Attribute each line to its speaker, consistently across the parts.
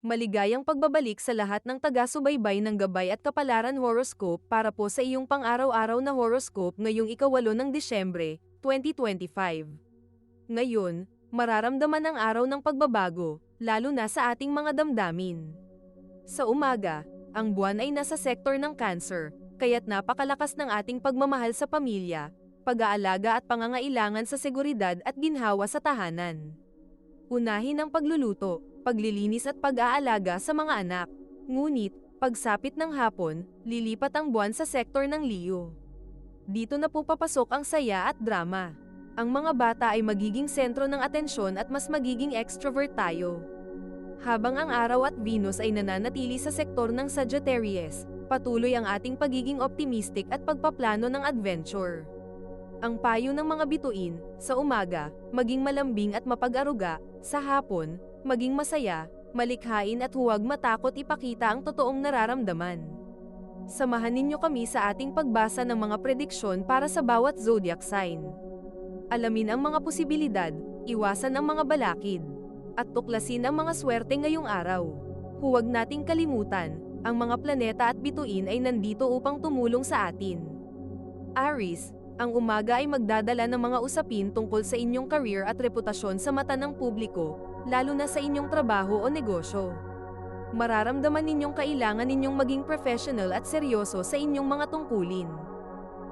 Speaker 1: Maligayang pagbabalik sa lahat ng taga-subaybay ng Gabay at Kapalaran Horoscope para po sa iyong pang-araw-araw na horoscope ngayong ika-8 ng Disyembre, 2025. Ngayon, mararamdaman ang araw ng pagbabago, lalo na sa ating mga damdamin. Sa umaga, ang buwan ay nasa sektor ng Cancer, kaya't napakalakas ng ating pagmamahal sa pamilya, pag-aalaga at pangangailangan sa seguridad at ginhawa sa tahanan. Unahin ang pagluluto, paglilinis at pag-aalaga sa mga anak. Ngunit, pagsapit ng hapon, lilipat ang buwan sa sektor ng Leo. Dito na po papasok ang saya at drama. Ang mga bata ay magiging sentro ng atensyon at mas magiging extrovert tayo. Habang ang araw at Venus ay nananatili sa sektor ng Sagittarius, patuloy ang ating pagiging optimistic at pagpaplano ng adventure. Ang payo ng mga bituin, sa umaga, maging malambing at mapag-aruga, sa hapon, maging masaya, malikhain at huwag matakot ipakita ang totoong nararamdaman. Samahan ninyo kami sa ating pagbasa ng mga prediksyon para sa bawat zodiac sign. Alamin ang mga posibilidad, iwasan ang mga balakid, at tuklasin ang mga swerte ngayong araw. Huwag nating kalimutan, ang mga planeta at bituin ay nandito upang tumulong sa atin. Aries, ang umaga ay magdadala ng mga usapin tungkol sa inyong career at reputasyon sa mata ng publiko, lalo na sa inyong trabaho o negosyo. Mararamdaman ninyong kailangan ninyong maging professional at seryoso sa inyong mga tungkulin.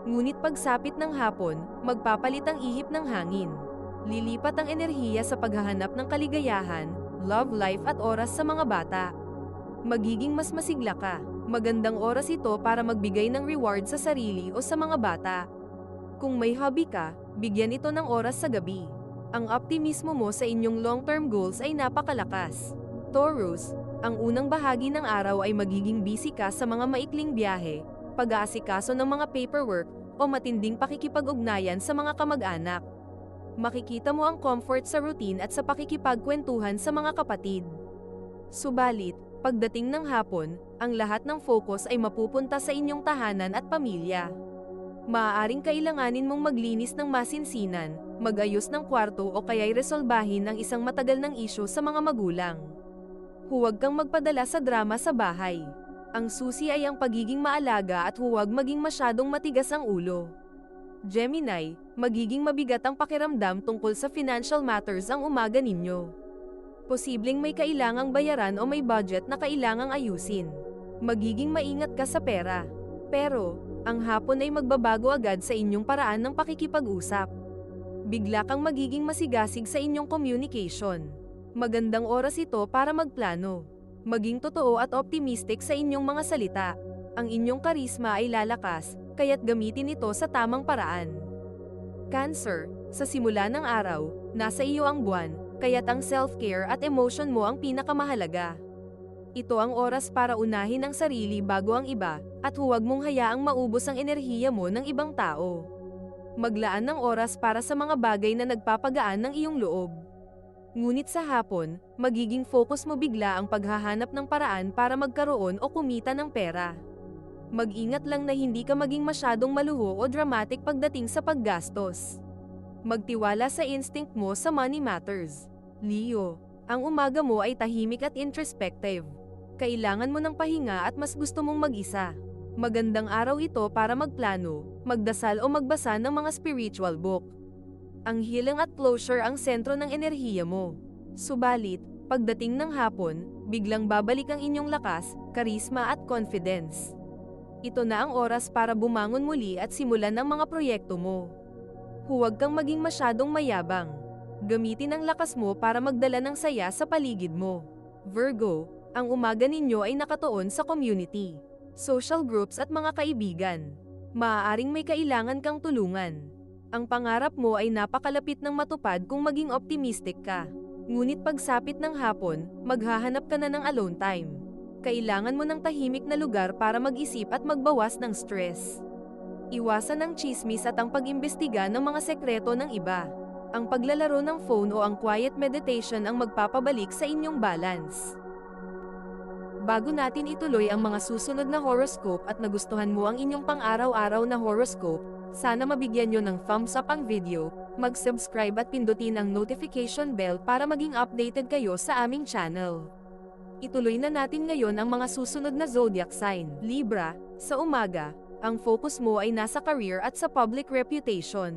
Speaker 1: Ngunit pagsapit ng hapon, magpapalit ang ihip ng hangin. Lilipat ang enerhiya sa paghahanap ng kaligayahan, love life at oras sa mga bata. Magiging mas masigla ka. Magandang oras ito para magbigay ng reward sa sarili o sa mga bata. Kung may hobby ka, bigyan ito ng oras sa gabi. Ang optimismo mo sa inyong long-term goals ay napakalakas. Taurus, ang unang bahagi ng araw ay magiging busy ka sa mga maikling biyahe, pag-aasikaso ng mga paperwork, o matinding pakikipag-ugnayan sa mga kamag-anak. Makikita mo ang comfort sa routine at sa pakikipagkwentuhan sa mga kapatid. Subalit, pagdating ng hapon, ang lahat ng focus ay mapupunta sa inyong tahanan at pamilya. Maaaring kailanganin mong maglinis ng masinsinan, mag-ayos ng kwarto o kaya'y resolbahin ang isang matagal ng isyu sa mga magulang. Huwag kang magpadala sa drama sa bahay. Ang susi ay ang pagiging maalaga at huwag maging masyadong matigas ang ulo. Gemini, magiging mabigat ang pakiramdam tungkol sa financial matters ang umaga ninyo. Posibleng may kailangang bayaran o may budget na kailangang ayusin. Magiging maingat ka sa pera. Pero, ang hapon ay magbabago agad sa inyong paraan ng pakikipag-usap. Bigla kang magiging masigasig sa inyong communication. Magandang oras ito para magplano. Maging totoo at optimistic sa inyong mga salita. Ang inyong karisma ay lalakas, kaya't gamitin ito sa tamang paraan. Cancer, sa simula ng araw, nasa iyo ang buwan, kaya't ang self-care at emotion mo ang pinakamahalaga. Ito ang oras para unahin ang sarili bago ang iba, at huwag mong hayaang maubos ang enerhiya mo ng ibang tao. Maglaan ng oras para sa mga bagay na nagpapagaan ng iyong loob. Ngunit sa hapon, magiging focus mo bigla ang paghahanap ng paraan para magkaroon o kumita ng pera. Mag-ingat lang na hindi ka maging masyadong maluho o dramatic pagdating sa paggastos. Magtiwala sa instinct mo sa money matters. Leo, ang umaga mo ay tahimik at introspective. Kailangan mo ng pahinga at mas gusto mong mag-isa. Magandang araw ito para magplano, magdasal o magbasa ng mga spiritual book. Ang healing at closure ang sentro ng enerhiya mo. Subalit, pagdating ng hapon, biglang babalik ang inyong lakas, karisma at confidence. Ito na ang oras para bumangon muli at simulan ang mga proyekto mo. Huwag kang maging masyadong mayabang. Gamitin ang lakas mo para magdala ng saya sa paligid mo. Virgo, ang umaga ninyo ay nakatuon sa community, social groups at mga kaibigan. Maaaring may kailangan kang tulungan. Ang pangarap mo ay napakalapit ng matupad kung maging optimistic ka. Ngunit pagsapit ng hapon, maghahanap ka na ng alone time. Kailangan mo ng tahimik na lugar para mag-isip at magbawas ng stress. Iwasan ang tsismis at ang pag-imbestiga ng mga sekreto ng iba. Ang paglalaro ng phone o ang quiet meditation ang magpapabalik sa inyong balance. Bago natin ituloy ang mga susunod na horoscope at nagustuhan mo ang inyong pang-araw-araw na horoscope, sana mabigyan nyo ng thumbs up ang video, mag-subscribe at pindutin ang notification bell para maging updated kayo sa aming channel. Ituloy na natin ngayon ang mga susunod na zodiac sign. Libra, sa umaga, ang focus mo ay nasa career at sa public reputation.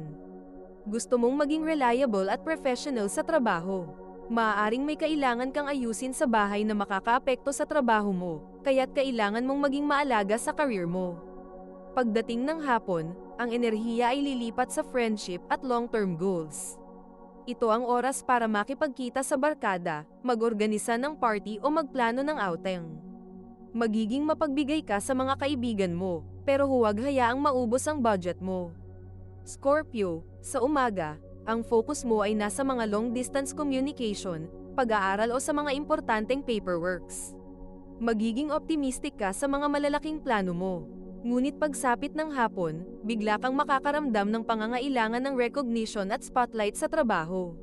Speaker 1: Gusto mong maging reliable at professional sa trabaho. Maaaring may kailangan kang ayusin sa bahay na makakaapekto sa trabaho mo, kaya't kailangan mong maging maalaga sa career mo. Pagdating ng hapon, ang enerhiya ay lilipat sa friendship at long-term goals. Ito ang oras para makipagkita sa barkada, mag-organisa ng party o magplano ng outing. Magiging mapagbigay ka sa mga kaibigan mo, pero huwag hayaang maubos ang budget mo. Scorpio, sa umaga, ang focus mo ay nasa mga long-distance communication, pag-aaral o sa mga importanteng paperworks. Magiging optimistic ka sa mga malalaking plano mo. Ngunit pagsapit ng hapon, bigla kang makakaramdam ng pangangailangan ng recognition at spotlight sa trabaho.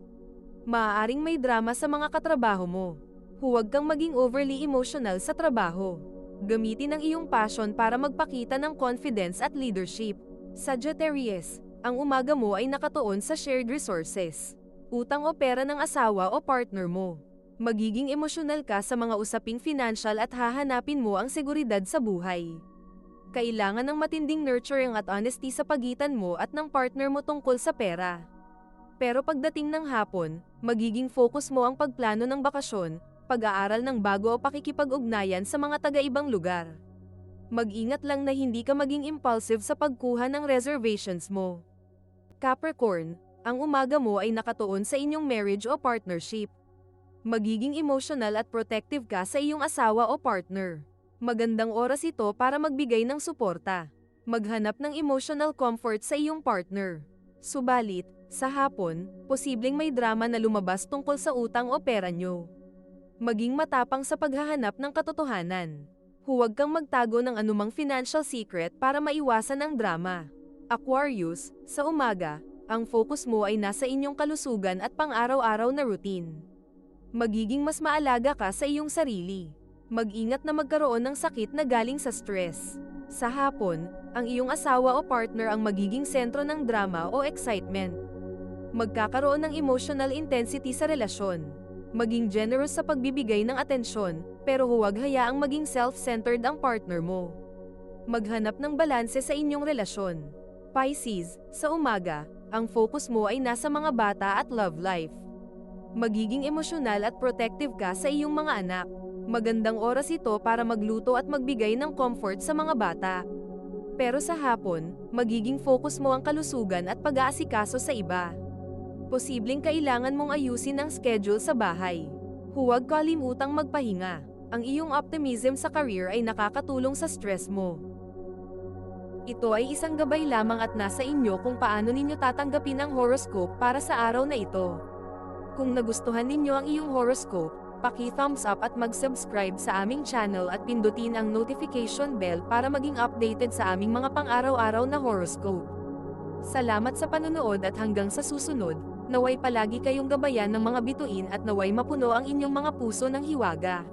Speaker 1: Maaaring may drama sa mga katrabaho mo. Huwag kang maging overly emotional sa trabaho. Gamitin ang iyong passion para magpakita ng confidence at leadership. Sagittarius, ang umaga mo ay nakatuon sa shared resources. Utang o pera ng asawa o partner mo. Magiging emosyonal ka sa mga usaping financial at hahanapin mo ang seguridad sa buhay. Kailangan ng matinding nurturing at honesty sa pagitan mo at ng partner mo tungkol sa pera. Pero pagdating ng hapon, magiging focus mo ang pagplano ng bakasyon, pag-aaral ng bago o pakikipag-ugnayan sa mga taga-ibang lugar. Mag-ingat lang na hindi ka maging impulsive sa pagkuha ng reservations mo. Capricorn, ang umaga mo ay nakatuon sa inyong marriage o partnership. Magiging emotional at protective ka sa iyong asawa o partner. Magandang oras ito para magbigay ng suporta. Maghanap ng emotional comfort sa iyong partner. Subalit, sa hapon, posibleng may drama na lumabas tungkol sa utang o pera nyo. Maging matapang sa paghahanap ng katotohanan. Huwag kang magtago ng anumang financial secret para maiwasan ang drama. Aquarius, sa umaga, ang focus mo ay nasa inyong kalusugan at pang-araw-araw na routine. Magiging mas maalaga ka sa iyong sarili. Mag-ingat na magkaroon ng sakit na galing sa stress. Sa hapon, ang iyong asawa o partner ang magiging sentro ng drama o excitement. Magkakaroon ng emotional intensity sa relasyon. Maging generous sa pagbibigay ng atensyon, pero huwag hayaang maging self-centered ang partner mo. Maghanap ng balanse sa inyong relasyon. Pisces, sa umaga, ang focus mo ay nasa mga bata at love life. Magiging emosyonal at protective ka sa iyong mga anak. Magandang oras ito para magluto at magbigay ng comfort sa mga bata. Pero sa hapon, magiging focus mo ang kalusugan at pag-aasikaso sa iba. Posibleng kailangan mong ayusin ang schedule sa bahay. Huwag kalimutang magpahinga. Ang iyong optimism sa career ay nakakatulong sa stress mo. Ito ay isang gabay lamang at nasa inyo kung paano ninyo tatanggapin ang horoscope para sa araw na ito. Kung nagustuhan ninyo ang iyong horoscope, paki-thumbs up at mag-subscribe sa aming channel at pindutin ang notification bell para maging updated sa aming mga pang-araw-araw na horoscope. Salamat sa panonood at hanggang sa susunod, naway palagi kayong gabayan ng mga bituin at naway mapuno ang inyong mga puso ng hiwaga.